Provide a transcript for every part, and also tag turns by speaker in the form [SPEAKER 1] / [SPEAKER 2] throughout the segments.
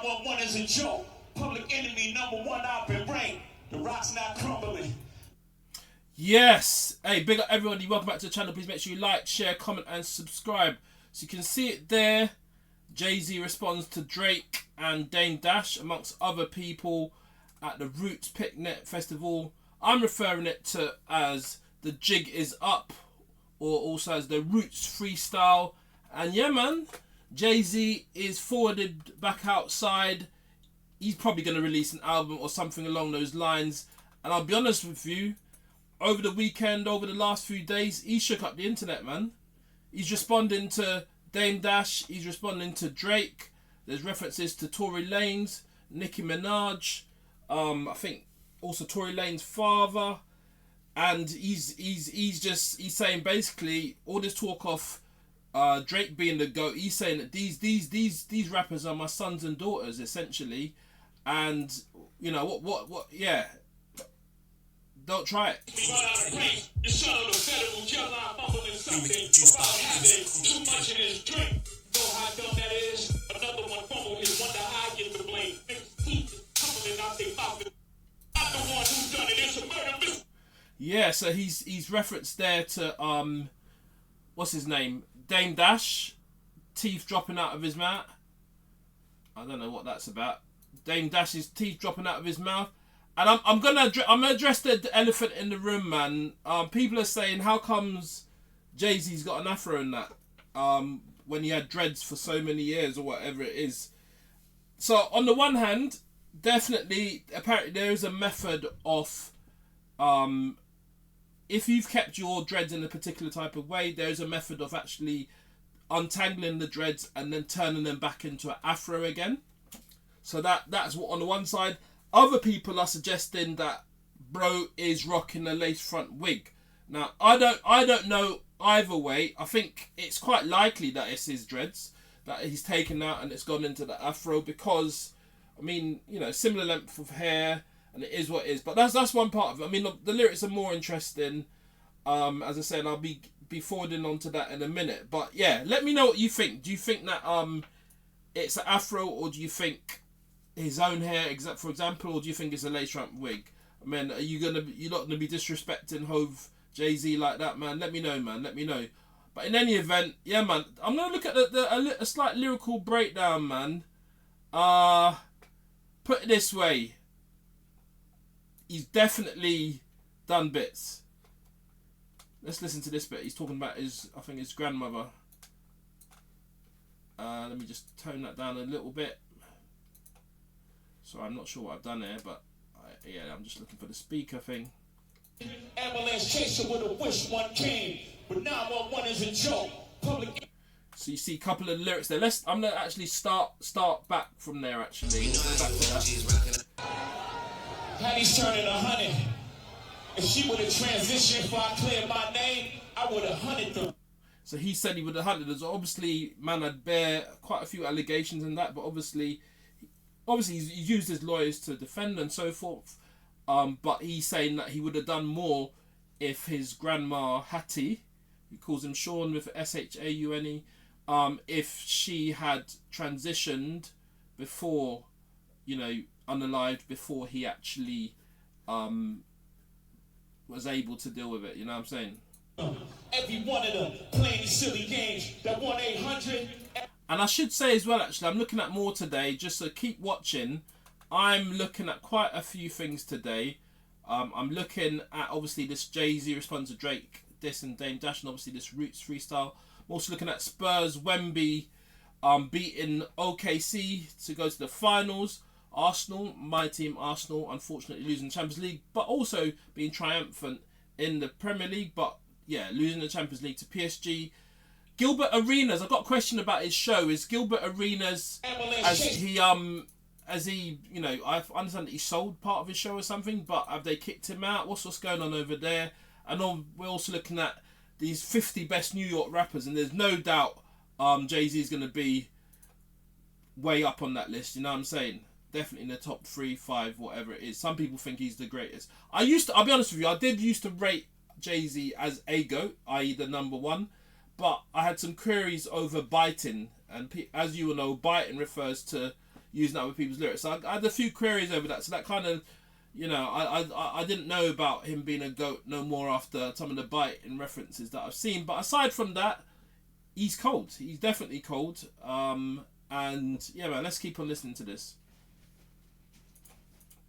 [SPEAKER 1] 911 is a joke. Public enemy #1 out in rain. The rock's not crumbling.
[SPEAKER 2] Yes. Hey, big up everybody. Welcome back to the channel. Please make sure you like, share, comment, and subscribe. So you can see it there. JayZ responds to Drake and Dame Dash, amongst other people, at the Roots Picnic Festival. I'm referring it to as the JIG is up, or also as the Roots Freestyle. And yeah, man, JayZ is forwarded back outside. He's probably going to release an album or something along those lines. And I'll be honest with you, over the weekend, over the last few days, he shook up the internet, man. He's responding to Dame Dash. He's responding to Drake. There's references to Tory Lanez, Nicki Minaj. I think also Tory Lanez's father. And he's saying basically all this talk of Drake being the GOAT. He's saying that these rappers are my sons and daughters essentially. And you know what yeah. Don't try it. Yeah, so he's referenced there to what's his name? Dame Dash, teeth dropping out of his mouth. I don't know what that's about. Dame Dash's teeth dropping out of his mouth. And I'm gonna address the elephant in the room, man. People are saying, how comes JayZ's got an afro in that? When he had dreads for so many years or whatever it is. So on the one hand, definitely, apparently there is a method of, if you've kept your dreads in a particular type of way, there is a method of actually untangling the dreads and then turning them back into an afro again. So that's what on the one side. Other people are suggesting that bro is rocking a lace front wig. Now I don't know either way. I think it's quite likely that it's his dreads that he's taken out and it's gone into the afro because, I mean, you know, similar length of hair and it is what it is. But that's one part of it. I mean, the lyrics are more interesting. As I said, I'll be forwarding on to that in a minute. But yeah, let me know what you think. Do you think that it's an afro, or do you think his own hair, for example, or do you think it's a lace front wig? I mean, you're not gonna be disrespecting Hove JayZ like that, man? Let me know, man. Let me know. But in any event, yeah, man, I'm gonna look at a slight lyrical breakdown, man. Put it this way, he's definitely done bits. Let's listen to this bit. He's talking about his grandmother. Let me just tone that down a little bit. So I'm not sure what I've done here, but yeah, I'm just looking for the speaker thing.
[SPEAKER 1] Ambulance chaser with a wish one came, but 911 is a joke. Public.
[SPEAKER 2] So you see a couple of lyrics there. I'm gonna actually start back from there. Actually, go back to that.
[SPEAKER 1] Patty's turning 100. If she would have transitioned before I cleared my name, I would have hunted them.
[SPEAKER 2] So he said he would have hunted. There's obviously man had bear quite a few allegations in that, but obviously he's used his lawyers to defend and so forth. But he's saying that he would have done more if his grandma Hattie, he calls him Sean with Shaune, if she had transitioned before, you know, unalived, before he actually was able to deal with it. You know what I'm saying?
[SPEAKER 1] Every one of them playing these silly games. That 1-800.
[SPEAKER 2] And I should say as well, actually, I'm looking at more today, just so keep watching. I'm looking at quite a few things today. I'm looking at, obviously, this JayZ response to Drake, this and Dame Dash, and obviously this Roots Freestyle. I'm also looking at Spurs Wemby beating OKC to go to the finals. Arsenal, my team Arsenal, unfortunately losing the Champions League, but also being triumphant in the Premier League, but yeah, losing the Champions League to PSG. Gilbert Arenas, I've got a question about his show. Is Gilbert Arenas, as he, you know, I understand that he sold part of his show or something, but have they kicked him out? What's going on over there? And we're also looking at these 50 best New York rappers, and there's no doubt JayZ is going to be way up on that list, you know what I'm saying? Definitely in the top 3, 5, whatever it is. Some people think he's the greatest. I'll be honest with you, I did used to rate JayZ as a GOAT, i.e. the number 1, but I had some queries over biting, and as you will know, biting refers to, using other people's lyrics. So I had a few queries over that. So that kind of, you know, I didn't know about him being a goat no more after some of the biting references that I've seen. But aside from that, he's cold. He's definitely cold. And yeah, man, let's keep on listening to this.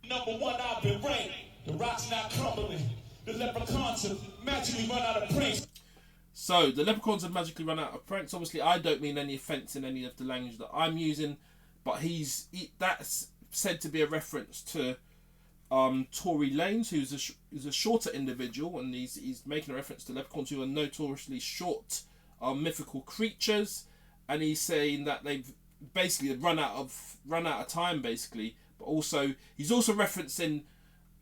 [SPEAKER 1] Number one, I've been ranked. The rock's not crumbling. The leprechauns have magically run out of pranks.
[SPEAKER 2] So the leprechauns have magically run out of pranks. Obviously, I don't mean any offence in any of the language that I'm using, but that's said to be a reference to Tory Lanez, who's a shorter individual, and he's making a reference to leprechauns, who are notoriously short, mythical creatures, and he's saying that they've basically run out of time, basically. But also, he's also referencing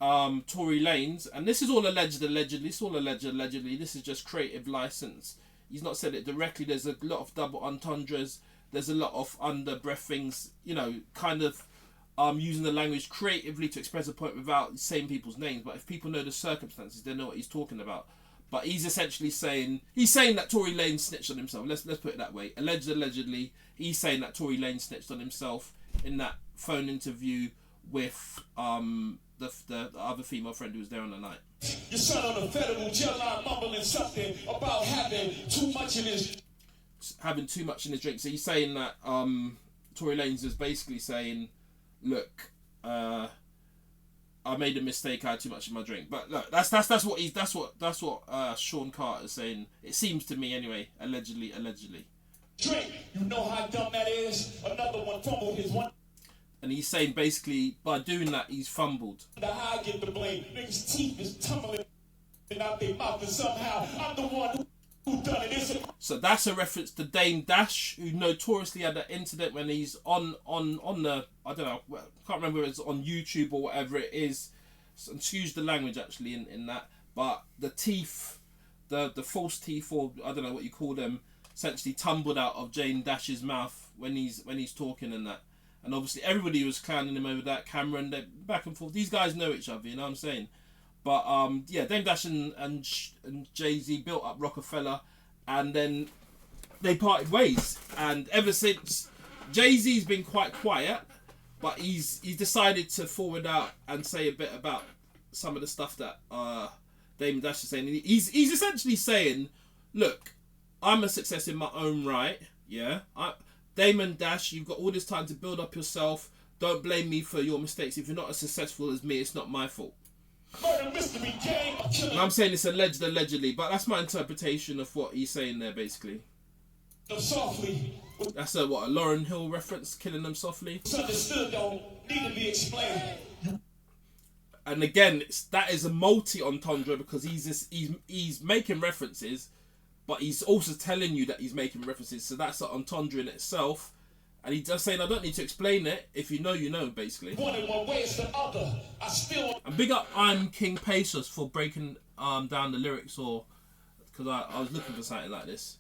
[SPEAKER 2] Tory Lanez, and this is all allegedly. This is just creative license. He's not said it directly. There's a lot of double entendres. There's a lot of under breath things. You know, kind of using the language creatively to express a point without saying people's names. But if people know the circumstances, they know what he's talking about. But he's essentially saying that Tory Lanez snitched on himself. Let's put it that way. Allegedly, he's saying that Tory Lanez snitched on himself in that phone interview with the other female friend who was there on the night.
[SPEAKER 1] Your son on a federal jail line mumbling something about having too much in his drink. So he's saying that Tory Lanez is basically saying, look, I made a mistake, I had too much in my drink. But look, that's what Sean Carter is saying. It seems to me anyway, allegedly. Drink, you know how dumb that is? Another one fumbled his one.
[SPEAKER 2] And he's saying basically by doing that he's fumbled.
[SPEAKER 1] How I get the blame. Niggas' teeth is tumbling out their mouth, and somehow I'm the one who done it.
[SPEAKER 2] So that's a reference to Dame Dash, who notoriously had that incident when he's on the, I don't know, I can't remember if it's on YouTube or whatever it is. So, excuse the language actually in that. But the teeth, the false teeth, or I don't know what you call them, essentially tumbled out of Dame Dash's mouth when he's talking and that. And obviously everybody was clowning him over that. Cameron, they back and forth. These guys know each other, you know what I'm saying? But yeah, Dame Dash and JayZ built up Rockefeller, and then they parted ways. And ever since, JayZ's been quite quiet, but he's decided to forward out and say a bit about some of the stuff that Dame Dash is saying. He's essentially saying, look, I'm a success in my own right, yeah. Damon Dash, you've got all this time to build up yourself. Don't blame me for your mistakes. If you're not as successful as me, it's not my fault. And I'm saying it's allegedly, but that's my interpretation of what he's saying there, basically. That's a Lauryn Hill reference, killing them softly.
[SPEAKER 1] Don't need to be explained.
[SPEAKER 2] And again, that is a multi-entendre because he's making references, but he's also telling you that he's making references. So that's an entendre in itself. And he's just saying, I don't need to explain it. If you know, you know, basically.
[SPEAKER 1] One in one way is the other.
[SPEAKER 2] And big up I'm King Pesos for breaking down the lyrics, or because I was looking for something like this.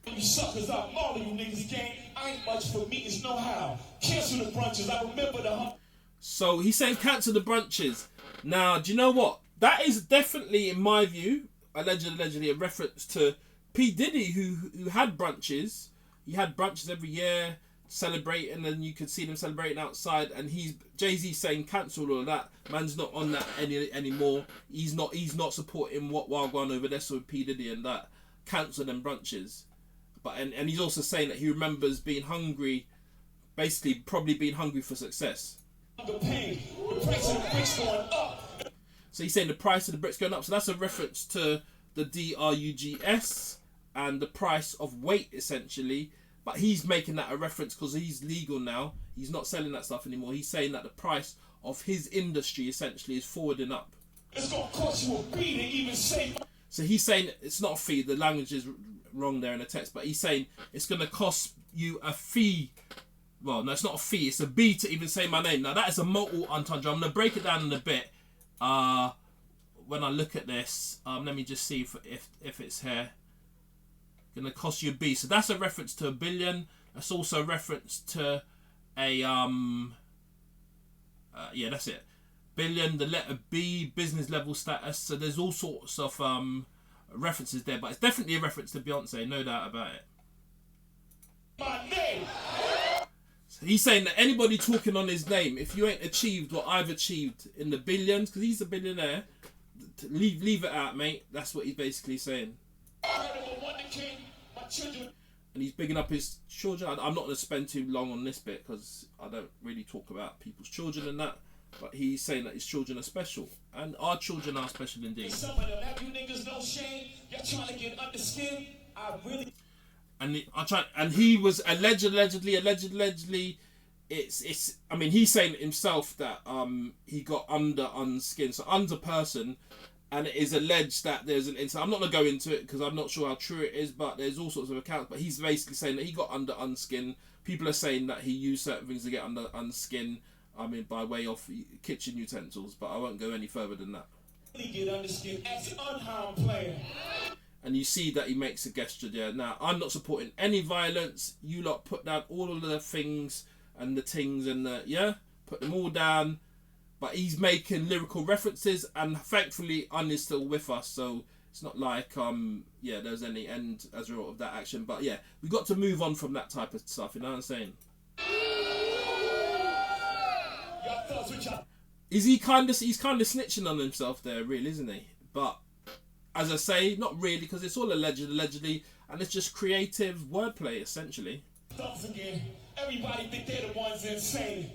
[SPEAKER 1] You suckers out, all of you niggas gang. I ain't much for meetings, no how. Cancel the brunches, I remember the
[SPEAKER 2] So he's saying cancel the brunches. Now, do you know what? That is definitely, in my view, allegedly a reference to P. Diddy, who had brunches. He had brunches every year, celebrating, and you could see them celebrating outside. And JayZ saying cancel all of that. Man's not on that anymore. He's not supporting what Wild going over there. So P. Diddy and that, cancel them brunches. But and he's also saying that he remembers being hungry, basically probably being hungry for success.
[SPEAKER 1] The pain, the price of the bricks going up.
[SPEAKER 2] So he's saying the price of the bricks going up. So that's a reference to the DRUGS and the price of weight, essentially. But he's making that a reference because he's legal now. He's not selling that stuff anymore. He's saying that the price of his industry, essentially, is forwarding up.
[SPEAKER 1] It's going to cost you a fee to even say...
[SPEAKER 2] So he's saying it's not a fee. The language is wrong there in the text. But he's saying it's going to cost you a fee. Well, no, it's not a fee. It's a B to even say my name. Now, that is a multiple entendre. I'm going to break it down in a bit. When I look at this, let me just see if it's here. Going to cost you a B. So that's a reference to a billion. That's also a reference to a yeah, that's it. Billion, the letter B, business level status. So there's all sorts of references there, but it's definitely a reference to Beyonce, no doubt about it.
[SPEAKER 1] My name.
[SPEAKER 2] He's saying that anybody talking on his name, if you ain't achieved what I've achieved in the billions, because he's a billionaire, leave it out, mate. That's what he's basically saying. And he's bigging up his children. I'm not going to spend too long on this bit because I don't really talk about people's children and that. But he's saying that his children are special, and our children are special indeed.
[SPEAKER 3] Some of them have you niggas no shame. You're trying to get under skin. I really.
[SPEAKER 2] And he was allegedly. It's. I mean, he's saying himself that he got under unskin, so under person, and it is alleged that there's an incident. I'm not gonna go into it because I'm not sure how true it is, but there's all sorts of accounts. But he's basically saying that he got under unskin. People are saying that he used certain things to get under unskin. I mean, by way of kitchen utensils, but I won't go any further than that.
[SPEAKER 3] Get under skin as an unharmed player.
[SPEAKER 2] And you see that he makes a gesture there. Now, I'm not supporting any violence. You lot put down all of the things and the things and put them all down. But he's making lyrical references, and thankfully, Un is still with us. So it's not like there's any end as a result of that action. But yeah, we got to move on from that type of stuff. You know what I'm saying? He's kind of snitching on himself there, really, isn't he? But as I say, not really, because it's all allegedly, and it's just creative wordplay essentially.
[SPEAKER 3] Don't forget, everybody think they're the ones insane.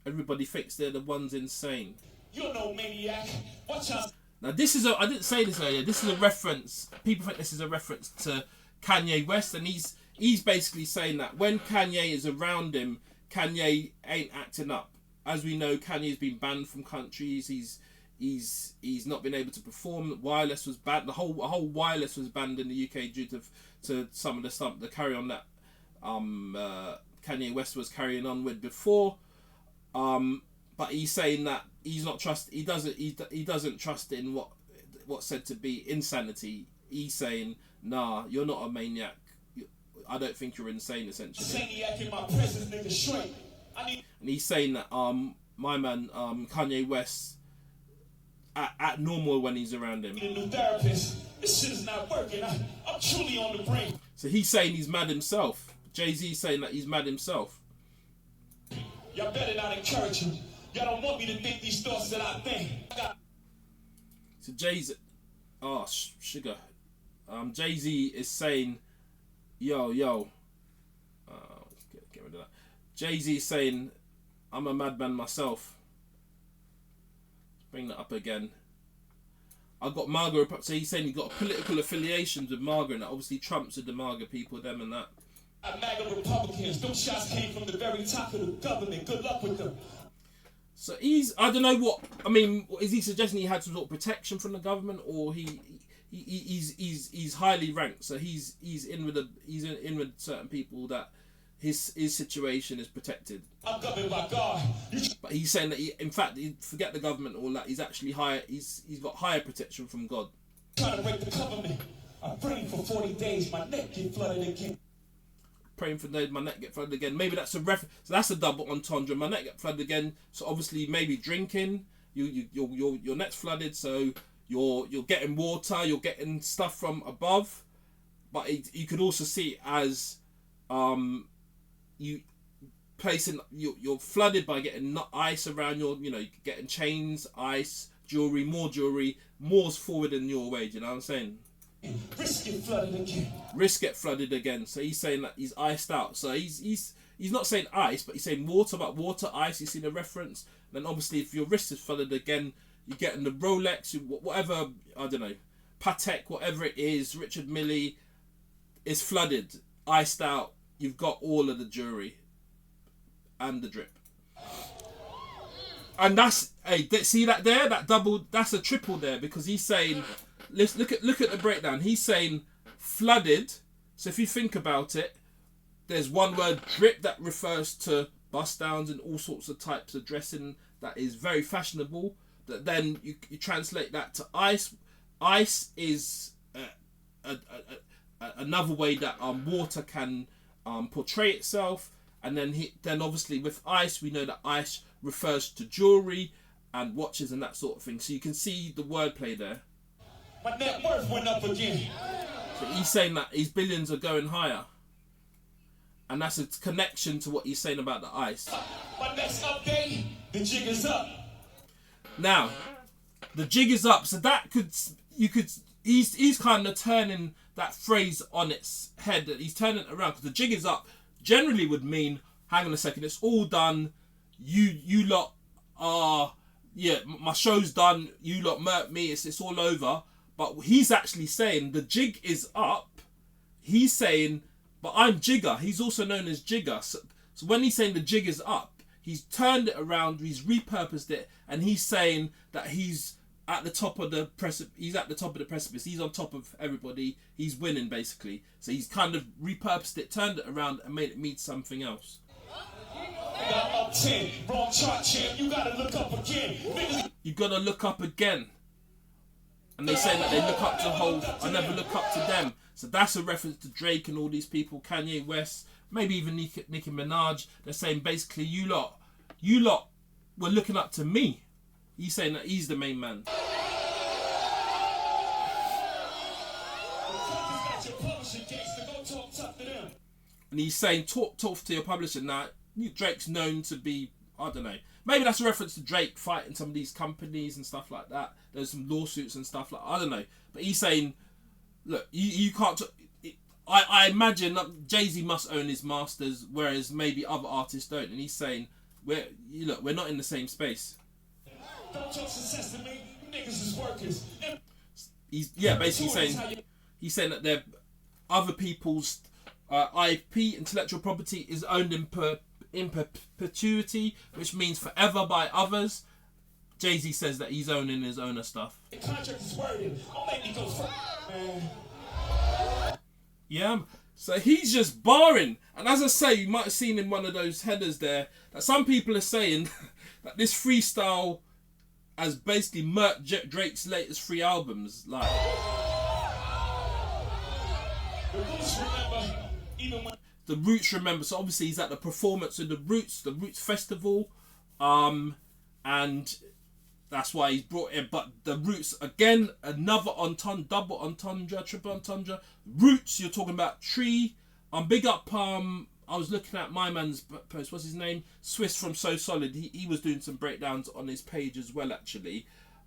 [SPEAKER 2] Everybody thinks they're the ones insane.
[SPEAKER 3] You're no maniac. Watch out.
[SPEAKER 2] Now this is I didn't say this earlier. This is a reference. People think this is a reference to Kanye West, and he's basically saying that when Kanye is around him, Kanye ain't acting up. As we know, Kanye's been banned from countries. He's not been able to perform. Wireless was banned. The whole wireless was banned in the UK due to some of the stuff, the carry on that Kanye West was carrying on with before. But he's saying that he doesn't trust in what's said to be insanity. He's saying, nah, you're not a maniac. I don't think you're insane, essentially.
[SPEAKER 3] Maniac in my presence, nigga, straight.
[SPEAKER 2] And he's saying that my man Kanye West at normal when he's around him.
[SPEAKER 3] A new therapist. This shit is not working. I'm truly on the brink.
[SPEAKER 2] So he's saying he's mad himself. JayZ saying that he's mad himself.
[SPEAKER 3] Y'all better not encourage him. Y'all don't want me to think these thoughts that I think.
[SPEAKER 2] So JayZ, sugar. JayZ is saying, yo. Get rid of that. JayZ is saying, I'm a madman myself. Bring that up again. I've got MAGA, so he's saying he's got political affiliations with MAGA, and that obviously Trump's with the MAGA people, them and that.
[SPEAKER 3] MAGA Republicans, those shots came from the very top of the government. Good luck with them.
[SPEAKER 2] So I don't know what, I mean, is he suggesting he had some sort of protection from the government, or he's highly ranked, so he's in with certain people that his situation is protected.
[SPEAKER 3] I'm governed by God.
[SPEAKER 2] But he's saying that in fact, forget the government, all that. He's actually higher. He's got higher protection from God.
[SPEAKER 3] Trying to break the government. I'm praying for 40 days. My neck get flooded again.
[SPEAKER 2] Praying for days, my neck get flooded again. Maybe that's a reference. So that's a double entendre. My neck get flooded again. So obviously, maybe drinking. Your neck's flooded. So you're getting water. You're getting stuff from above. But you could also see it as you placing you're flooded by getting ice around your, getting chains, ice, jewelry, more's forward in your way. Do you know what I'm saying?
[SPEAKER 3] Risk get flooded again.
[SPEAKER 2] Risk get flooded again. So he's saying that he's iced out. So he's not saying ice, but he's saying water. But water, ice. You see the reference. Then obviously, if your wrist is flooded again, you're getting the Rolex, whatever, I don't know, Patek, whatever it is. Richard Mille is flooded, iced out. You've got all of the jewelry and the drip. And that's, see that there? That double, that's a triple there, because he's saying, let's look at the breakdown. He's saying flooded. So if you think about it, there's one word, drip, that refers to bust downs and all sorts of types of dressing that is very fashionable. That then you translate that to ice. Ice is another way that water can portray itself, and then obviously with ice, we know that ice refers to jewelry and watches and that sort of thing. So you can see the wordplay there.
[SPEAKER 3] My net worth went up again.
[SPEAKER 2] So he's saying that his billions are going higher, And that's a connection to what he's saying about the ice.
[SPEAKER 3] My next update, the jig is up.
[SPEAKER 2] Now, the jig is up. So that he's kind of turning that phrase on its head. That he's turning it around, because the jig is up generally would mean, hang on a second, it's all done. You lot are, my show's done. You lot murked me. It's all over. But he's actually saying the jig is up. He's saying, but I'm Jigger. He's also known as Jigger. So when he's saying the jig is up, he's turned it around, he's repurposed it, and he's saying that he's at the top of the precipice. He's at the top of the precipice. He's on top of everybody. He's winning, basically. So he's kind of repurposed it, turned it around, and made it mean something else.
[SPEAKER 3] Up 10, wrong chart, champ. You gotta look up again.
[SPEAKER 2] You gotta look up again. And they say that they look up to Hov. I never look up to them. So that's a reference to Drake and all these people, Kanye West, maybe even Nicki Minaj. They're saying basically, you lot were looking up to me. He's saying that he's the main man. And he's saying, talk to your publisher. Now, Drake's known to be, I don't know, maybe that's a reference to Drake fighting some of these companies and stuff like that. There's some lawsuits and stuff like that. I don't know. But he's saying, look, you can't... I imagine that JayZ must own his masters, whereas maybe other artists don't. And he's saying, we're not in the same space.
[SPEAKER 3] Don't talk success to me. You niggas is workers.
[SPEAKER 2] He's basically saying, he's saying that they're other people's IP, intellectual property, is owned in perpetuity, which means forever by others. JayZ says that he's owning his owner stuff.
[SPEAKER 3] The contract is worded. Don't make me go first, man.
[SPEAKER 2] Yeah, so he's just barring. And as I say, you might have seen in one of those headers there that some people are saying that this freestyle has basically murked Drake's latest 3 albums. Like, the Roots remember. So obviously he's at the performance of the Roots Festival, and that's why he's brought in. But the Roots, again, another double entendre, triple entendre. Roots, you're talking about Tree. Big up, I was looking at my man's post, what's his name? Swiss from So Solid. He was doing some breakdowns on his page as well, actually,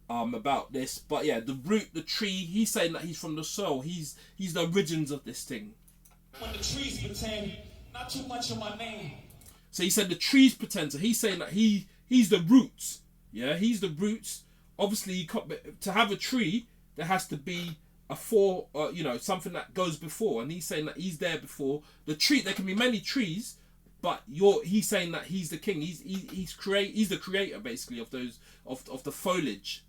[SPEAKER 2] about this. But yeah, the root, the tree, he's saying that he's from the soul. He's the origins of this thing.
[SPEAKER 3] When the trees pretend, not too much of my name.
[SPEAKER 2] So he said the trees pretend. So he's saying that he's the roots. Yeah, he's the roots. Obviously, to have a tree, there has to be something that goes before, and he's saying that he's there before the tree. There can be many trees, but he's saying that he's the king. He's the creator, basically, of those of the foliage.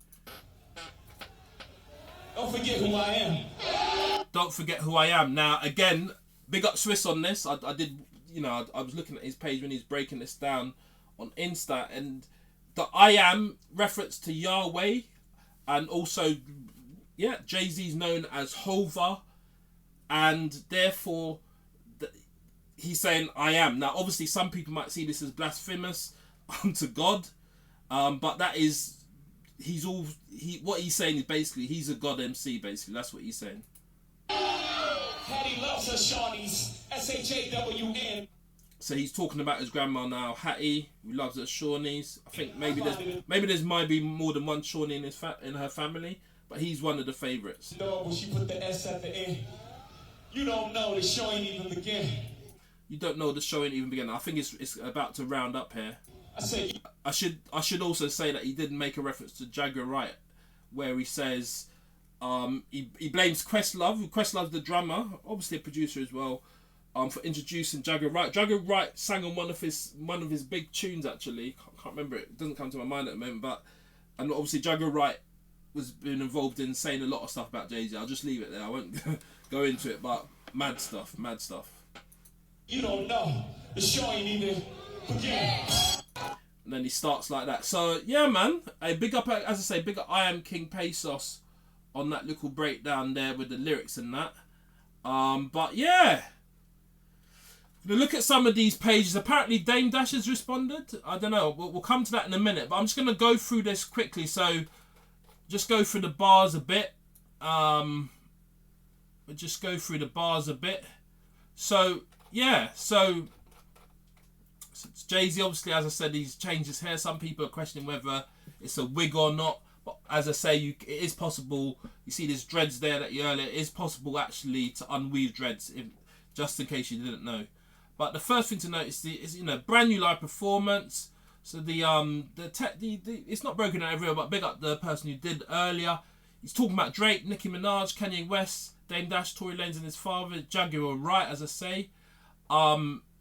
[SPEAKER 3] Don't forget who I am. Don't
[SPEAKER 2] forget who I am. Now, again, big up Swiss on this. I did, I was looking at his page when he's breaking this down on Insta, and the I am reference to Yahweh, and also, yeah, JayZ's known as Hova, and therefore he's saying I am. Now, obviously, some people might see this as blasphemous unto God, but that is, what he's saying is basically he's a God MC. Basically, that's what he's saying.
[SPEAKER 3] Hattie loves her Shawnees. SHAWN.
[SPEAKER 2] So he's talking about his grandma now, Hattie, who loves her Shawnees. I think maybe there's might be more than one Shawnee in her family. But he's one of the favourites.
[SPEAKER 3] When she put the S at the end, you don't know the show ain't even begin.
[SPEAKER 2] You don't know the show ain't even begin. I think it's about to round up here. I should also say that he did make a reference to Jaguar Wright, where he says he blames Questlove. Questlove's the drummer, obviously a producer as well, for introducing Jaguar Wright. Jaguar Wright sang on one of his big tunes, actually. Can't remember it. It doesn't come to my mind at the moment, and obviously Jaguar Wright was been involved in saying a lot of stuff about JayZ. I'll just leave it there. I won't go into it, but mad stuff.
[SPEAKER 3] You don't know. The show ain't even begin.
[SPEAKER 2] And then he starts like that. So yeah, man. Big up, as I say, big up I Am King Pesos on that little breakdown there with the lyrics and that. But yeah. Gonna look at some of these pages. Apparently Dame Dash has responded. I don't know. We'll come to that in a minute. But I'm just gonna go through this quickly. So just go through the bars a bit. So yeah, so JayZ, obviously, as I said, he's changed his hair. Some people are questioning whether it's a wig or not. But as I say, it is possible. You see these dreads there that you earlier. It is possible actually to unweave dreads, just in case you didn't know. But the first thing to notice is brand new live performance. So the it's not broken out everywhere, but big up the person who did earlier. He's talking about Drake, Nicki Minaj, Kanye West, Dame Dash, Tory Lanez and his father, Jaguar, Wright, as I say.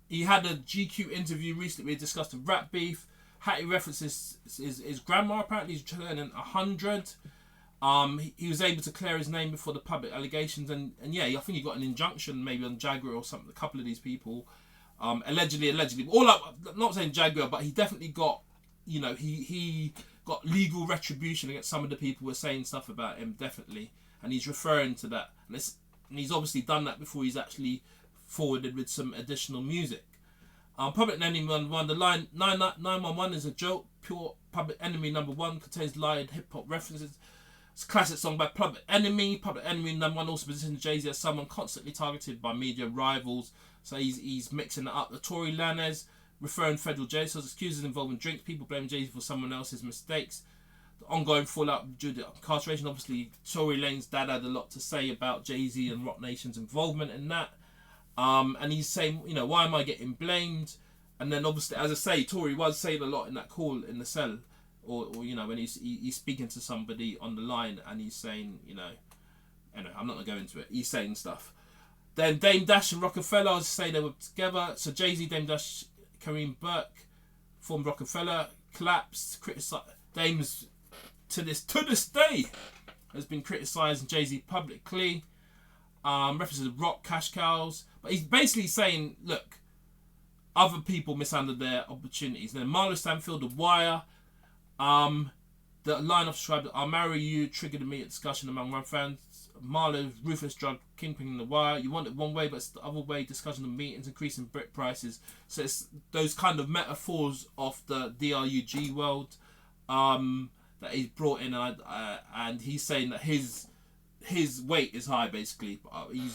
[SPEAKER 2] He had a GQ interview recently where he discussed the rap beef. Hattie references his grandma, apparently he's turning 100. He was able to clear his name before the public allegations, and yeah, I think he got an injunction maybe on Jaguar or something. A couple of these people, allegedly. All up, not saying Jaguar, but he definitely got, he got legal retribution against some of the people who were saying stuff about him, definitely, and he's referring to that, and he's obviously done that before he's actually forwarded with some additional music. Public Enemy #1, the line 911 is a joke. Pure Public Enemy #1 contains lied hip hop references. It's a classic song by Public Enemy. Public Enemy #1 also positions JayZ as someone constantly targeted by media rivals. So he's mixing it up. The Tory Lanez referring federal jail, so excuses involving drinks. People blame JayZ for someone else's mistakes. The ongoing fallout due to incarceration. Obviously, Tory Lanez's dad had a lot to say about JayZ and Roc Nation's involvement in that. And he's saying, why am I getting blamed? And then obviously, as I say, Tory was saying a lot in that call in the cell, or when he's speaking to somebody on the line, and he's saying, anyway, I'm not gonna go into it. He's saying stuff. Then Dame Dash and Rockefeller say they were together. So JayZ, Dame Dash, Kareem Burke formed Rockefeller, collapsed, criticised. Dame's to this day has been criticising JayZ publicly. References of rock cash cows, but he's basically saying, look, other people mishandled their opportunities. Then Marlo Stanfield, The Wire, the line of described, I'll marry you, triggered immediate discussion among my fans. Marlo's ruthless drug kingpin in The Wire. You want it one way, but it's the other way. Discussion of meetings, increasing brick prices. So it's those kind of metaphors of the DRUG world that he's brought in, and he's saying that his weight is high, basically.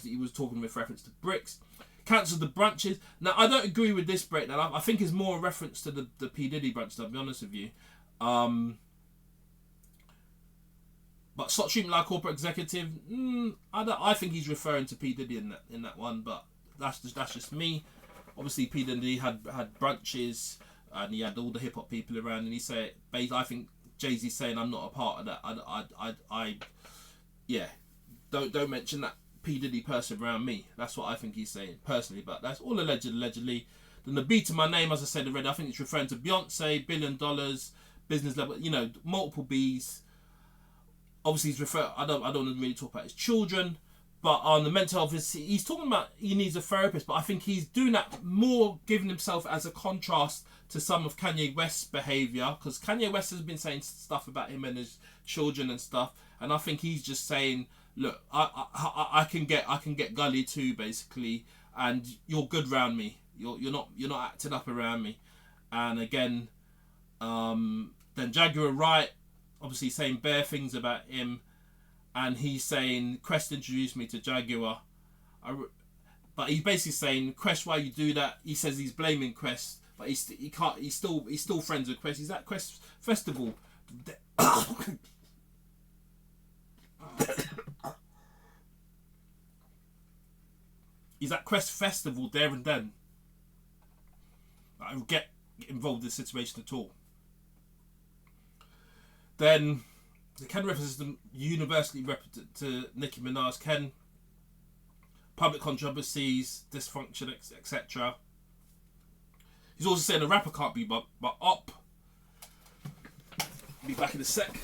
[SPEAKER 2] He was talking with reference to bricks. Cancelled the brunches. Now, I don't agree with this breakdown. I think it's more a reference to the P. Diddy brunch, to be honest with you. But stop treatment like corporate executive. I think he's referring to P. Diddy in that one, but that's just me. Obviously, P. Diddy had brunches, and he had all the hip hop people around, and he said, I think JayZ saying I'm not a part of that. Yeah, don't mention that P. Diddy person around me. That's what I think he's saying personally, but that's all allegedly. Then the B to my name, as I said already, I think it's referring to Beyonce, $1 billion, business level, multiple B's. Obviously, he's I don't really talk about his children, but on the mental health, he's talking about he needs a therapist, but I think he's doing that more, giving himself as a contrast to some of Kanye West's behaviour, because Kanye West has been saying stuff about him and his children and stuff, and I think he's just saying, look, I can get gully too, basically, and you're good around me. You're not acting up around me. And again, then Jaguar Wright, obviously saying bare things about him, and he's saying Quest introduced me to Jaguar, but he's basically saying, Quest, why you do that? He says he's blaming Quest, but he's still friends with Quest. He's at Quest festival. He's at Quest Festival there and then. I would get involved in this situation at all. Then the Ken references them universally to Nicki Minaj. Ken, public controversies, dysfunction, etc. He's also saying a rapper can't be but up. Be back in a sec.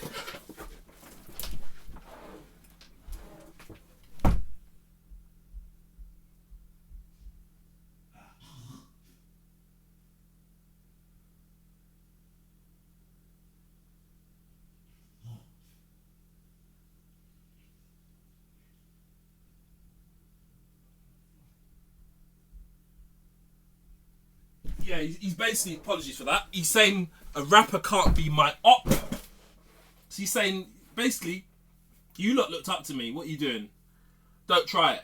[SPEAKER 2] Yeah, he's basically, apologies for that. He's saying a rapper can't be my op. So he's saying, basically, you lot looked up to me. What are you doing? Don't try it.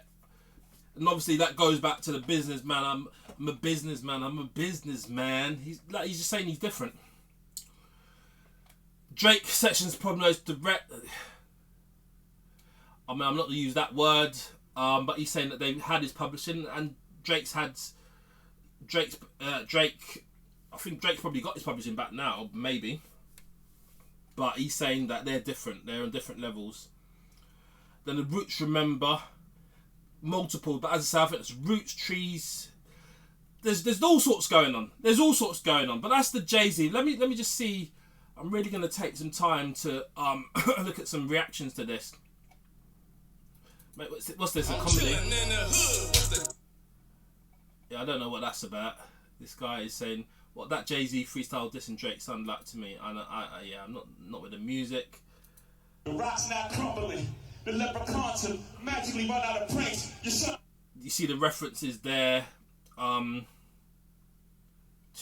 [SPEAKER 2] And obviously that goes back to the businessman. I'm a businessman. I'm a businessman. He's just saying he's different. Drake sections probably knows direct. I mean, I'm not going to use that word, but he's saying that they had his publishing, and Drake. I think Drake's probably got his publishing back now, maybe. But he's saying that they're different. They're on different levels. Then the Roots, remember, multiple. But as I say, I think it's Roots, Trees. There's all sorts going on. There's all sorts going on. But that's the JayZ. Let me just see. I'm really going to take some time to look at some reactions to this. Mate, what's this? A comedy? Yeah, I don't know what that's about. This guy is saying what that JayZ freestyle dissing Drake sounded like to me. I'm not with the music.
[SPEAKER 3] The rock's not crumbling. The leprechauns have magically run out of pranks.
[SPEAKER 2] You see the references there. Too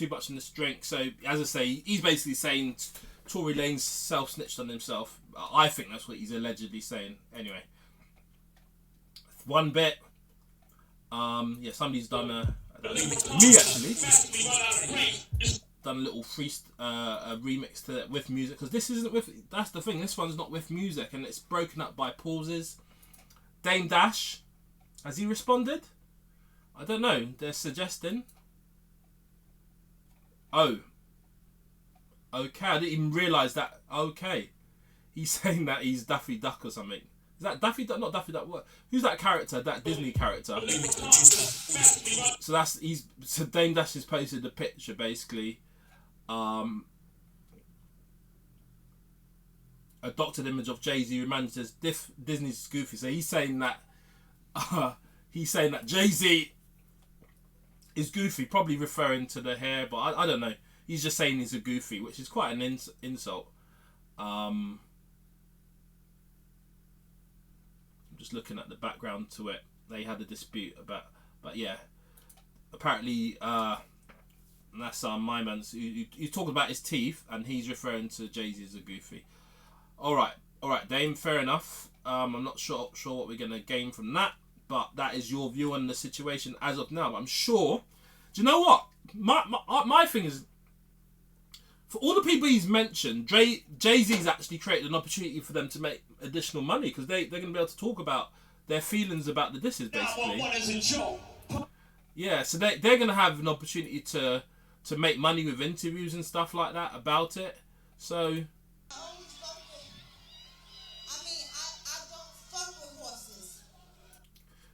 [SPEAKER 2] much in this drink. So as I say, he's basically saying Tory Lanez self-snitched on himself. I think that's what he's allegedly saying. Anyway, one bit. Yeah, somebody's done a me actually done a little a remix to it with music, because this isn't with. That's the thing. This one's not with music, and it's broken up by pauses. Dame Dash, has he responded? I don't know. They're suggesting. Oh. Okay, I didn't even realise that. Okay. He's saying that he's Daffy Duck or something. Is that Daffy Duck? Not Daffy Duck. What? Who's that character? That Disney character. So Dame Dash has posted a picture basically. A doctored image of JayZ reminded us Disney's goofy. So he's saying that JayZ is goofy, probably referring to the hair, but I don't know. He's just saying he's a goofy, which is quite an insult. I'm just looking at the background to it. They had a dispute about, but yeah, apparently that's my man's. He's talking about his teeth, and he's referring to JayZ as a goofy. All right, Dame. Fair enough. I'm not sure what we're gonna gain from that. But that is your view on the situation as of now. But I'm sure. Do you know what? My thing is, for all the people he's mentioned, JayZ's actually created an opportunity for them to make additional money, because they're going to be able to talk about their feelings about the disses, basically. Yeah, so they're going to have an opportunity to make money with interviews and stuff like that about it. So.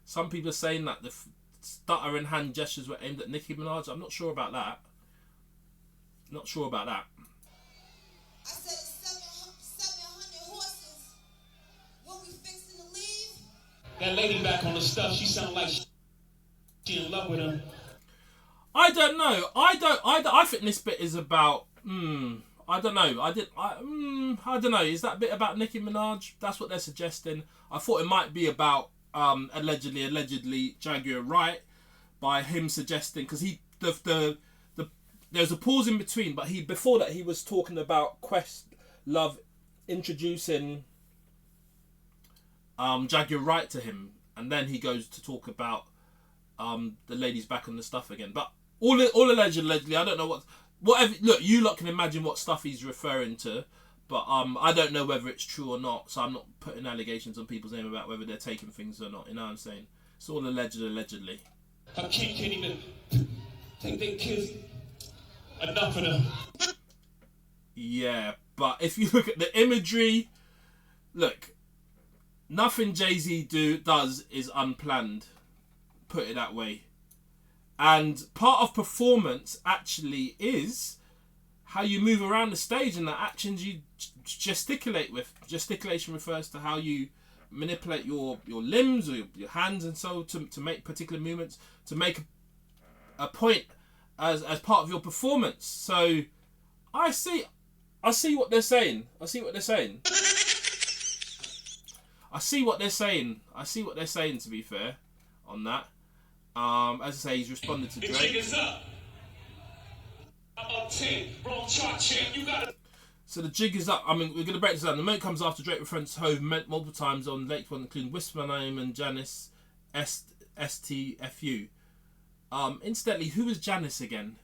[SPEAKER 2] Some people are saying that the stutter and hand gestures were aimed at Nicki Minaj. I'm not sure about that. I
[SPEAKER 4] said 700 horses. What we fixing to leave?
[SPEAKER 3] That lady back on the stuff, she sound like she in love with him.
[SPEAKER 2] I don't know. I think this bit is about. I don't know. I don't know. Is that bit about Nicki Minaj? That's what they're suggesting. I thought it might be about. Allegedly Jaguar Wright, by him suggesting, because there's a pause in between, but before that he was talking about Questlove introducing Jaguar Wright to him, and then he goes to talk about the ladies back on the stuff again. But all allegedly, I don't know whatever. Look, you lot can imagine what stuff he's referring to. But I don't know whether it's true or not, so I'm not putting allegations on people's name about whether they're taking things or not. You know what I'm saying? It's all allegedly.
[SPEAKER 3] Her kid can't even take their kids. Enough of them.
[SPEAKER 2] Yeah, but if you look at the imagery, look, nothing JayZ does is unplanned. Put it that way. And part of performance actually is how you move around the stage and the actions you gesticulate with. Gesticulation refers to how you manipulate your limbs or your hands and so to make particular movements, to make a point as part of your performance. So I see what they're saying. I see what they're saying, to be fair, on that. As I say, he's responded to Drake. So the jig is up. I mean, we're going to break this down. The moment comes after Drake referenced Hove multiple times on late one, including Whisper My Name and Janice STFU. Incidentally, who is Janice again?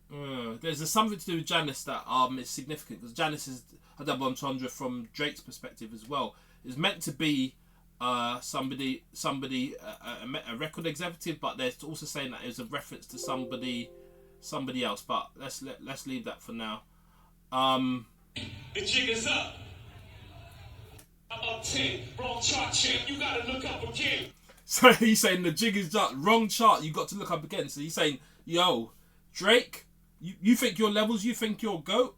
[SPEAKER 2] There's something to do with Janice that is significant, because Janice is a double entendre from Drake's perspective as well. It's meant to be somebody a record executive, but they're also saying that it was a reference to somebody else. But let's leave that for now.
[SPEAKER 3] The jig is up. I'm up 10. Wrong chart, champ. You gotta look up again.
[SPEAKER 2] So he's saying the jig is up. Wrong chart. You got to look up again. So he's saying, yo, Drake, you think your levels? You think you're GOAT?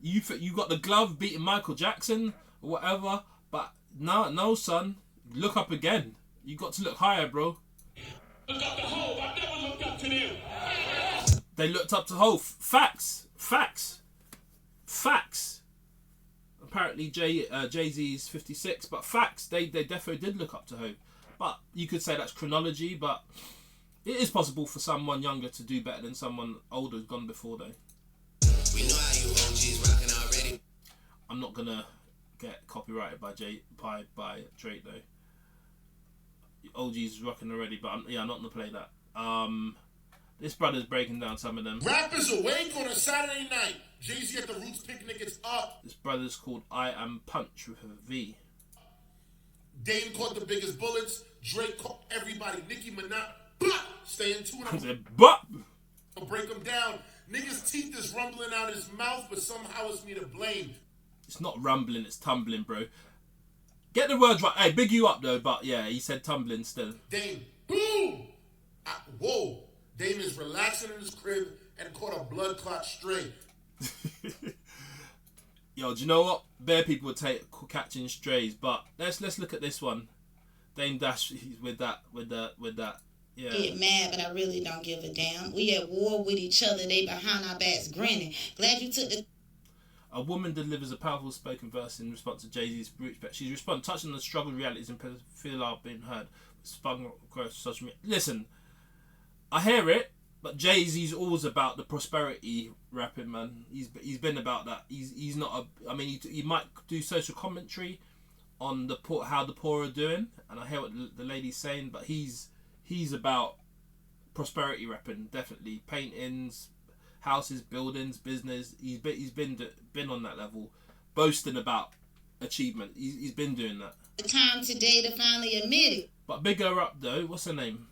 [SPEAKER 2] You got the glove beating Michael Jackson or whatever? But no, son. Look up again. You got to look higher, bro.
[SPEAKER 3] Look up to Hov. I never looked up to them.
[SPEAKER 2] They looked up to Hov. Facts. Apparently JayZ's 56, but facts. They definitely did look up to Hov. But you could say that's chronology, but it is possible for someone younger to do better than someone older who's gone before, though.
[SPEAKER 5] We know how you OGs rocking already.
[SPEAKER 2] I'm not gonna get copyrighted by Drake though. OG's rocking already, but I'm not gonna play that. This brother's breaking down some of them.
[SPEAKER 6] Rappers awake on a Saturday night. JayZ at the Roots picnic is up.
[SPEAKER 2] This brother's called I Am Punch with a V.
[SPEAKER 6] Dame caught the biggest bullets. Drake caught everybody. Nicki, Minaj, blah, stay in tune.
[SPEAKER 2] I said, "But
[SPEAKER 6] I'll break them down. Niggas' teeth is rumbling out his mouth, but somehow it's me to blame.
[SPEAKER 2] It's not rumbling, it's tumbling, bro. Get the words right. Hey, big you up though, but yeah, he said tumbling still.
[SPEAKER 6] Dame, boom! Whoa! Dame is relaxing in his crib and caught a blood clot stray.
[SPEAKER 2] Yo, do you know what? Bare people would take catching strays, but let's look at this one. Dame Dash, he's with that. Yeah.
[SPEAKER 7] Get mad, but I really don't give a damn. We at war with each other. They behind our backs grinning. Glad you took the...
[SPEAKER 2] A woman delivers a powerful spoken verse in response to JayZ's brute. She's responding, touching on the struggle realities and feel I've been heard. Spun across social media. Listen, I hear it, but JayZ's always about the prosperity rapping, man. He's been about that. He's not a... I mean, he might do social commentary on the poor, how the poor are doing, and I hear what the lady's saying, but he's about prosperity rapping, definitely. Paintings, houses, buildings, business. He's been on that level, boasting about achievement. He's been doing that.
[SPEAKER 7] The time today to finally admit it.
[SPEAKER 2] But big her up though. What's her name?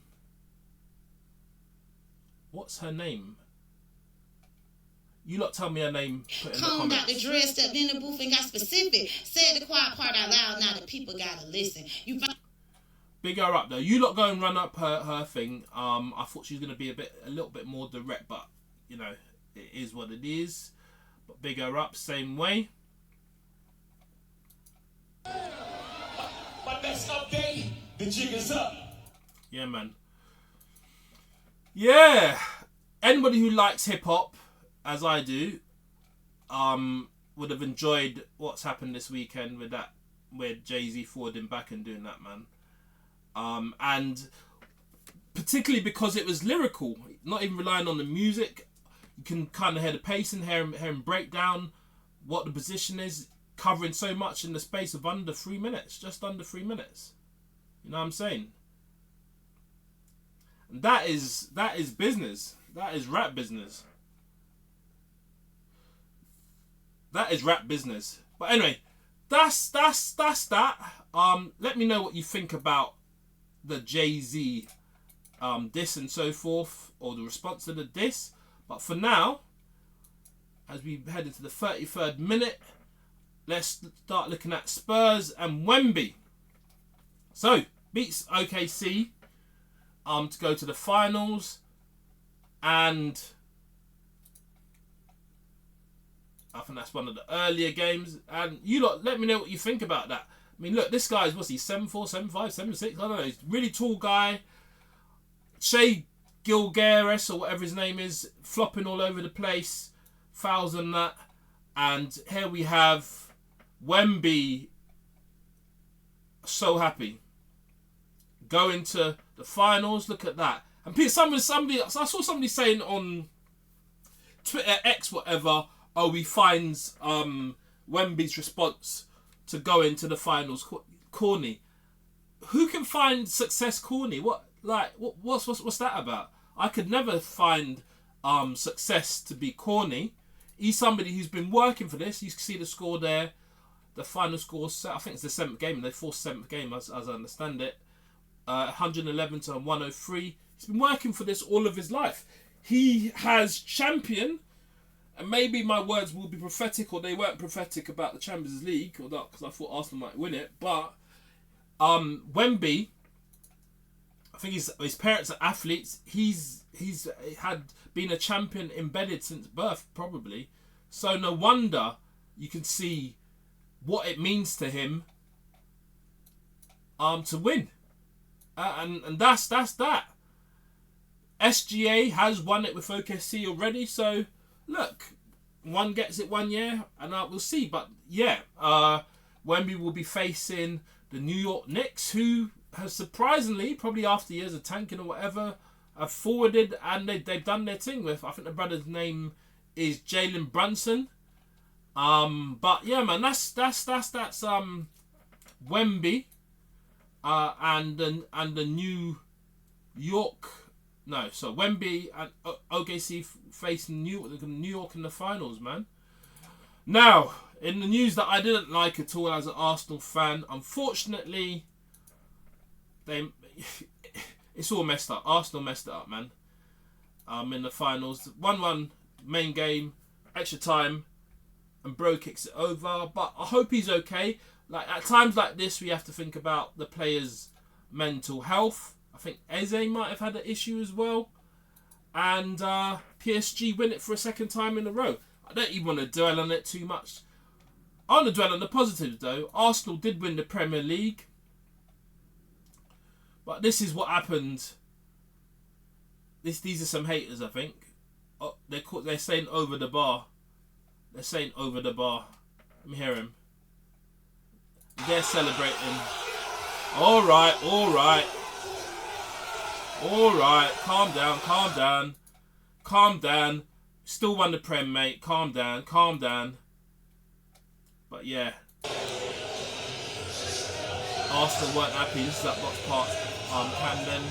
[SPEAKER 2] You lot tell me her name. Put in the
[SPEAKER 7] Combed out
[SPEAKER 2] comments.
[SPEAKER 7] the dread, stepped in the booth and got specific. Said the quiet part out loud, now the people gotta listen. You find...
[SPEAKER 2] Big her up though. You lot go and run up her thing. I thought she was gonna be a little bit more direct, but you know, it is what it is. But big her up, same way.
[SPEAKER 3] My next update, the jig is up.
[SPEAKER 2] Yeah, man. Yeah. Anybody who likes hip hop, as I do, would have enjoyed what's happened this weekend with JayZ forwarding back and doing that, man. And particularly because it was lyrical, not even relying on the music. You can kind of hear the pacing, hear him break down what the position is, covering so much in the space of under 3 minutes, just under 3 minutes. You know what I'm saying? And that is business. That is rap business. That is rap business. But anyway, that's that. Let me know what you think about the JayZ diss and so forth, or the response to the diss. But for now, as we head into the 33rd minute, let's start looking at Spurs and Wemby. So, beats OKC to go to the finals, and I think that's one of the earlier games. And you lot, let me know what you think about that. I mean, look, this guy is, what's he, 7'4", 7'5", 7'6", I don't know. He's a really tall guy. Shea Gilgeous, or whatever his name is, flopping all over the place. Fouls and that. And here we have Wemby, so happy. Going to the finals, look at that. And I saw somebody saying on Twitter, X, whatever, oh, he finds Wemby's response to go into the finals corny. who can find success corny? What's that about? I could never find success to be corny. He's somebody who's been working for this. You can see the score there. The final score, I think it's the 7th game. They forced 7th game, as I understand it. 111 to 103. He's been working for this all of his life. He has championed, and maybe my words will be prophetic, or they weren't prophetic about the Champions League, or not, because I thought Arsenal might win it. But Wemby, I think his parents are athletes. He's had been a champion embedded since birth, probably. So no wonder you can see what it means to him to win. And that's that. SGA has won it with OKC already, so look, one gets it 1 year, and we'll see. But yeah, Wemby will be facing the New York Knicks, who has surprisingly, probably after years of tanking or whatever, have forwarded, and they've done their thing with, I think the brother's name is Jalen Brunson. But yeah, man, that's Wemby, and the New York. No, so Wemby and OKC facing New York in the finals, man. Now, in the news that I didn't like at all as an Arsenal fan, unfortunately, it's all messed up. Arsenal messed it up, man. In the finals, 1-1 main game, extra time, and Bro kicks it over. But I hope he's okay. Like, at times like this, we have to think about the players' mental health. I think Eze might have had an issue as well. And PSG win it for a second time in a row. I don't even want to dwell on it too much. I want to dwell on the positives, though. Arsenal did win the Premier League. But this is what happened. These are some haters, I think. Oh, they're saying over the bar. They're saying over the bar. Let me hear him. They're celebrating. All right. Calm down. Still won the Prem, mate. Calm down. But yeah. Arsenal weren't happy. This is at Box Park, Camden.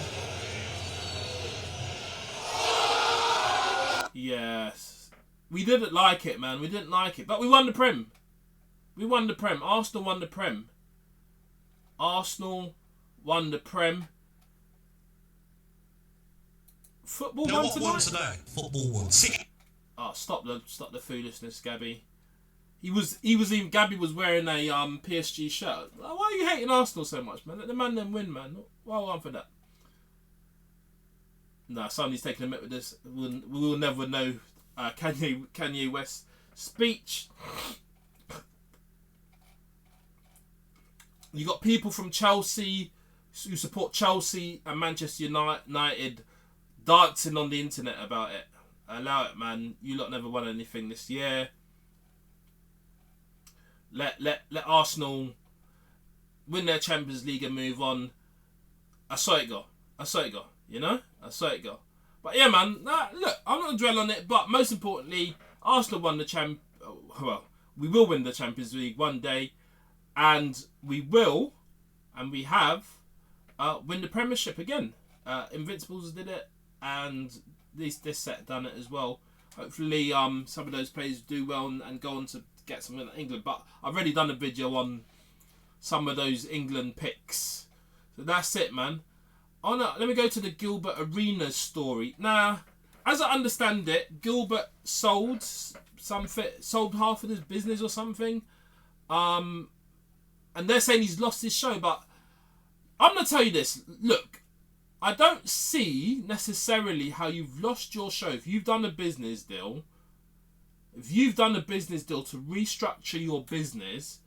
[SPEAKER 2] Yes. We didn't like it, man. We didn't like it. But we won the Prem. Arsenal won the Prem. Football won tonight.
[SPEAKER 3] Football won.
[SPEAKER 2] Oh, stop the foolishness, Gabby. Gabby was wearing a PSG shirt. Why are you hating Arsenal so much, man? Let the man then win, man. Well on for that. Nah, somebody's taking a minute with this. We will never know Kanye West's speech. You got people from Chelsea who support Chelsea and Manchester United dancing on the internet about it. Allow it, man. You lot never won anything this year. Let Arsenal win their Champions League and move on. I saw it go. You know? I saw it go. But yeah, man. Look, I'm not going to dwell on it. But most importantly, Arsenal won the we will win the Champions League one day. And we will, and we have, win the Premiership again. Invincibles did it, and this set done it as well. Hopefully, some of those players do well and go on to get something in England. But I've already done a video on some of those England picks. So that's it, man. Oh no, let me go to the Gilbert Arenas story. Now, as I understand it, Gilbert sold half of his business or something. And they're saying he's lost his show, but I'm going to tell you this. Look, I don't see necessarily how you've lost your show. If you've done a business deal to restructure your business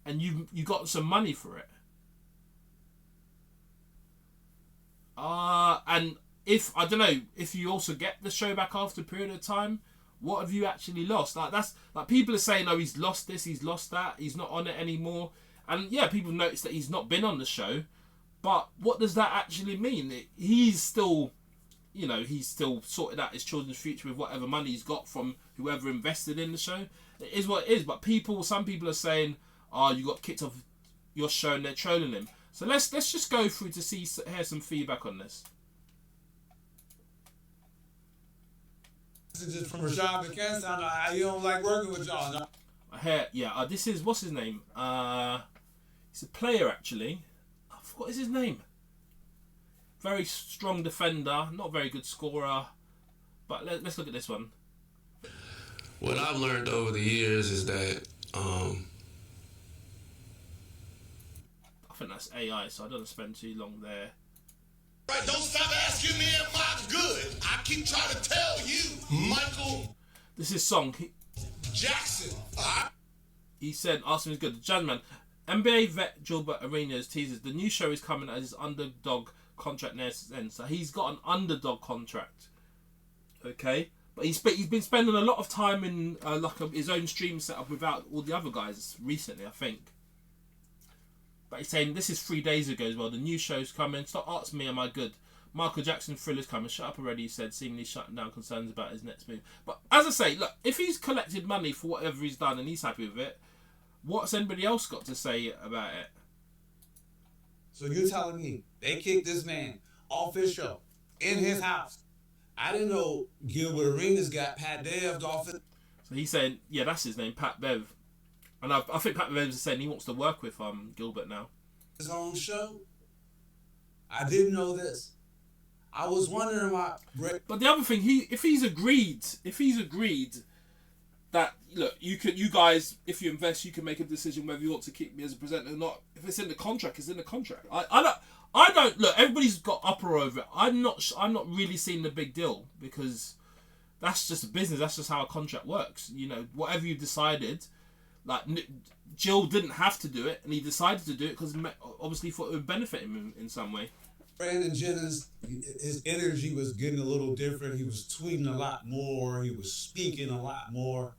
[SPEAKER 2] and you got some money for it. And if, I don't know, if you also get the show back after a period of time, what have you actually lost? Like people are saying, oh, he's lost this, he's lost that, he's not on it anymore. And yeah, people notice that he's not been on the show, but what does that actually mean? He's still sorted out his children's future with whatever money he's got from whoever invested in the show. It is what it is. But some people are saying, oh, you got kicked off your show and they're trolling him. So let's just go through to hear some feedback on this.
[SPEAKER 8] Messages from Rashad McCann sound like how you don't like working with y'all. No?
[SPEAKER 2] I hear, yeah. This is what's his name? He's a player actually. I forgot his name. Very strong defender, not very good scorer. But let's look at this one.
[SPEAKER 5] What I've learned over the years is that
[SPEAKER 2] I think that's AI, so I don't spend too long there.
[SPEAKER 6] Right, don't stop asking me if MOCKS good. I keep trying to tell you, Michael
[SPEAKER 2] This is Song.
[SPEAKER 6] Jackson.
[SPEAKER 2] He said, ask him is good. Janman, NBA vet Gilbert Arenas teases the new show is coming as his underdog contract near its end. So he's got an underdog contract. Okay? But he's been spending a lot of time in his own stream setup without all the other guys recently, I think. But he's saying this is 3 days ago as well. The new show's coming. Stop asking me, am I good? Michael Jackson Thriller's coming. Shut up already, he said, seemingly shutting down concerns about his next move. But as I say, look, if he's collected money for whatever he's done and he's happy with it, what's anybody else got to say about it?
[SPEAKER 8] So you're telling me they kicked this man off his show in his house? I didn't know Gilbert Arenas got Pat Bev off it.
[SPEAKER 2] So he's saying, yeah, that's his name, Pat Bev. And I think Pat Bev is saying he wants to work with Gilbert now.
[SPEAKER 8] His own show? I didn't know this. I was wondering why.
[SPEAKER 2] But the other thing, if he's agreed that look, you guys, if you invest, you can make a decision whether you want to keep me as a presenter or not. If it's in the contract, it's in the contract. I don't look. Everybody's got uproar over it. I'm not really seeing the big deal because that's just a business. That's just how a contract works. You know, whatever you decided, like Jill didn't have to do it, and he decided to do it because obviously thought it would benefit him in some way.
[SPEAKER 8] Brandon Jennings, his energy was getting a little different. He was tweeting a lot more. He was speaking a lot more.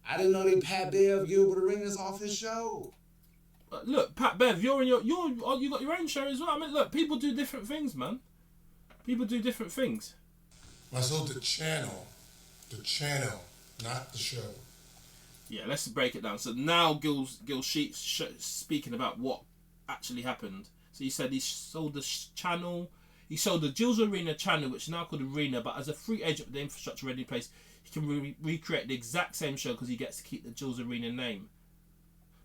[SPEAKER 8] I didn't know they Pat Bev Gilbert Arenas off his show.
[SPEAKER 2] Look, Pat Bev, you got your own show as well. I mean, look, people do different things, man. People do different things.
[SPEAKER 6] So the channel, not the show.
[SPEAKER 2] Yeah, let's break it down. So now Gil Sheets speaking about what actually happened. So he said he sold the channel. He sold the Jill's Arena channel, which is now called Arena, but as a free agent with the infrastructure already in place, he can recreate the exact same show because he gets to keep the Jill's Arena name.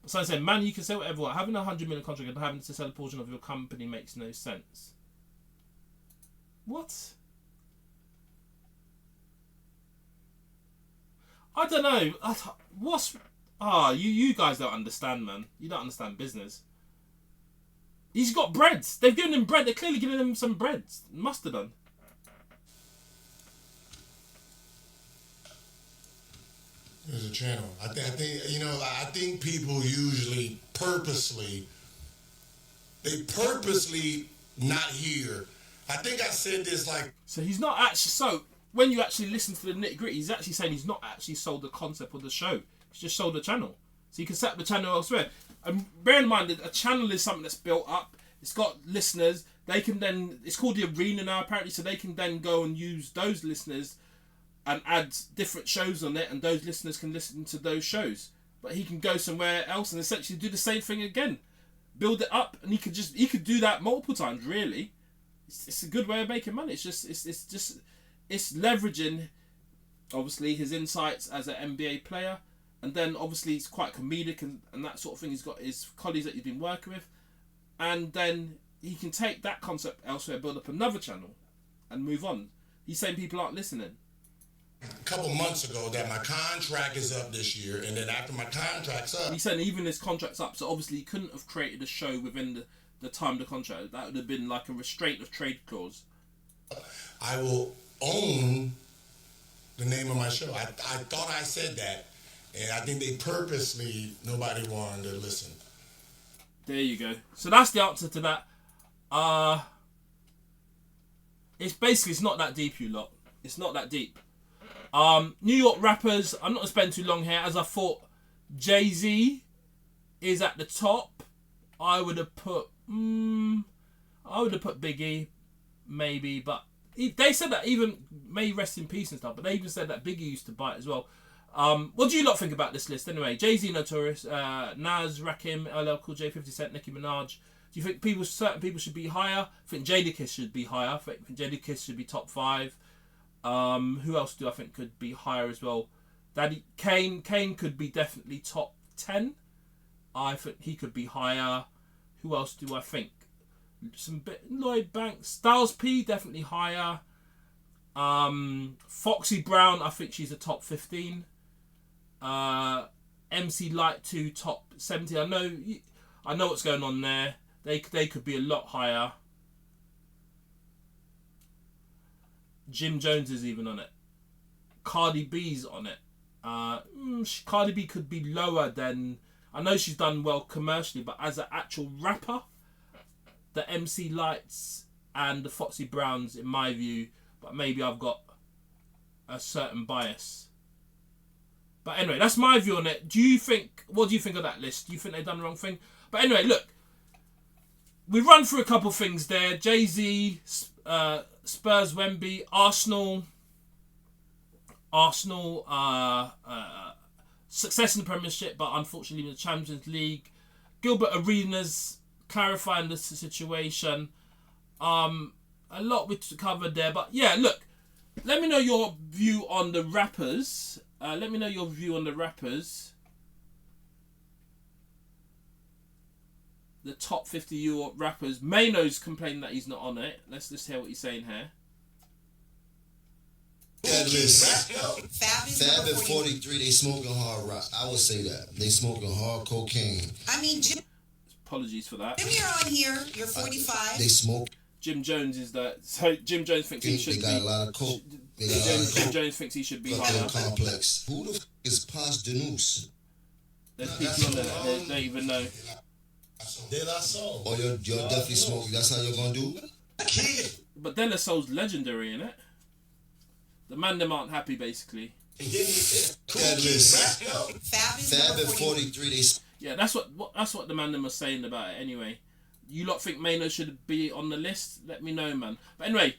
[SPEAKER 2] But someone said, man, you can say whatever you want. Having a $100 million contract and having to sell a portion of your company makes no sense. What? I don't know. You guys don't understand, man. You don't understand business. He's got breads. They've given him bread. They're clearly giving him some bread. Must have done.
[SPEAKER 6] There's a channel. I think people usually purposely not hear. I think I said this like.
[SPEAKER 2] So he's not actually. So when you actually listen to the nitty gritty, he's actually saying he's not actually sold the concept of the show. He's just sold the channel. So you can set up the channel elsewhere. And bear in mind that a channel is something that's built up. It's got listeners. They can then. It's called the Arena now apparently. So they can then go and use those listeners and add different shows on it, and those listeners can listen to those shows. But he can go somewhere else and essentially do the same thing again, build it up, and he could do that multiple times. Really, it's a good way of making money. It's leveraging, obviously, his insights as an NBA player, and then obviously he's quite comedic and that sort of thing. He's got his colleagues that he's been working with, and then he can take that concept elsewhere, build up another channel, and move on. He's saying people aren't listening.
[SPEAKER 6] A couple months ago that my contract is up this year, and then after my contract's up,
[SPEAKER 2] he's saying even his contract's up, so obviously he couldn't have created a show within the time of the contract. That would have been like a restraint of trade clause.
[SPEAKER 6] I will own the name of my show. I thought I said that, and I think they purposely, nobody wanted to listen.
[SPEAKER 2] There you go. So that's the answer to that. It's not that deep, you lot. It's not that deep. New York rappers, I'm not going to spend too long here, as I thought JayZ is at the top. I would have put Biggie, maybe, but they said that even, may rest in peace and stuff, but they even said that Biggie used to bite as well. What do you lot think about this list anyway? JayZ, Notorious, Nas, Rakim, LL Cool J, 50 Cent, Nicki Minaj, Do you think certain people should be higher? I think Jadakiss should be higher. I think Jadakiss should be top 5. Who else do I think could be higher as well? Daddy Kane could be definitely top 10. I think he could be higher. Who else do I think? Lloyd Banks, Styles P definitely higher. Foxy Brown, I think she's a top 15. MC Light 2 top 70. I know what's going on there. They could be a lot higher. Jim Jones is even on it. Cardi B's on it. Cardi B could be lower than... I know she's done well commercially, but as an actual rapper, the MC Lights and the Foxy Browns, in my view, but maybe I've got a certain bias. But anyway, that's my view on it. What do you think of that list? Do you think they've done the wrong thing? But anyway, look, we run through a couple things there. JayZ, Spurs, Wemby, Arsenal, success in the Premiership, but unfortunately in the Champions League. Gilbert Arenas clarifying the situation. A lot we covered there, but yeah, look, let me know your view on the rappers. The top 50 Euro rappers. Mano's complaining that he's not on it. Let's just hear what he's saying here.
[SPEAKER 9] That list. Fab at 43, they smoking hard rock. I would say that. They smoking hard cocaine.
[SPEAKER 7] I mean, Jim,
[SPEAKER 2] Apologies for that.
[SPEAKER 7] you're on here. You're 45.
[SPEAKER 9] They smoke.
[SPEAKER 2] Jim Jones is that. So Jim Jones thinks he should
[SPEAKER 9] They
[SPEAKER 2] be.
[SPEAKER 9] got a lot of coke.
[SPEAKER 2] Jim Jones thinks he should be higher.
[SPEAKER 9] Complex. Who the f is Pas Denus?
[SPEAKER 2] There's people on there that they don't even know.
[SPEAKER 6] De La Soul.
[SPEAKER 9] Oh, you're definitely smoking. That's how you're gonna do?
[SPEAKER 2] But De La Soul's legendary, innit? The man them aren't happy, basically.
[SPEAKER 9] That list.
[SPEAKER 7] Fab
[SPEAKER 9] at 43, they
[SPEAKER 2] Yeah, that's what the man them are saying about it. Anyway, you lot think Mano should be on the list? Let me know, man. But anyway,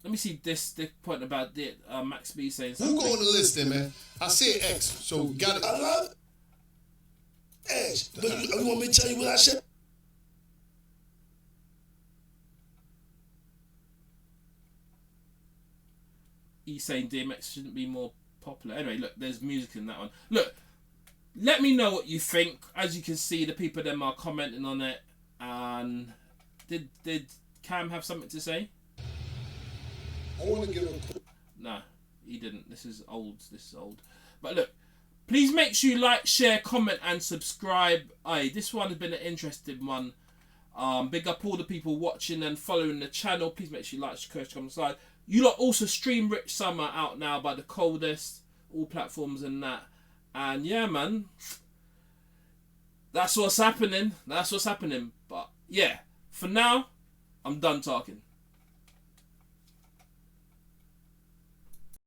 [SPEAKER 2] let me see this point about the Max B saying something.
[SPEAKER 10] Who go on the list then, man? I said X, so we got it. X, but you want me to tell you what I said?
[SPEAKER 2] He's saying DMX shouldn't be more popular. Anyway, look, there's music in that one. Look, let me know what you think. As you can see, the people them are commenting on it. And did Cam have something to say?
[SPEAKER 10] I want to give a...
[SPEAKER 2] No, he didn't. This is old. But look, please make sure you like, share, comment, and subscribe. This one has been an interesting one. Big up all the people watching and following the channel. Please make sure you like, share, comment, subscribe. You lot also stream Rich Summer out now by the Coldest, all platforms and that. And yeah, man, that's what's happening. But yeah, for now, I'm done talking.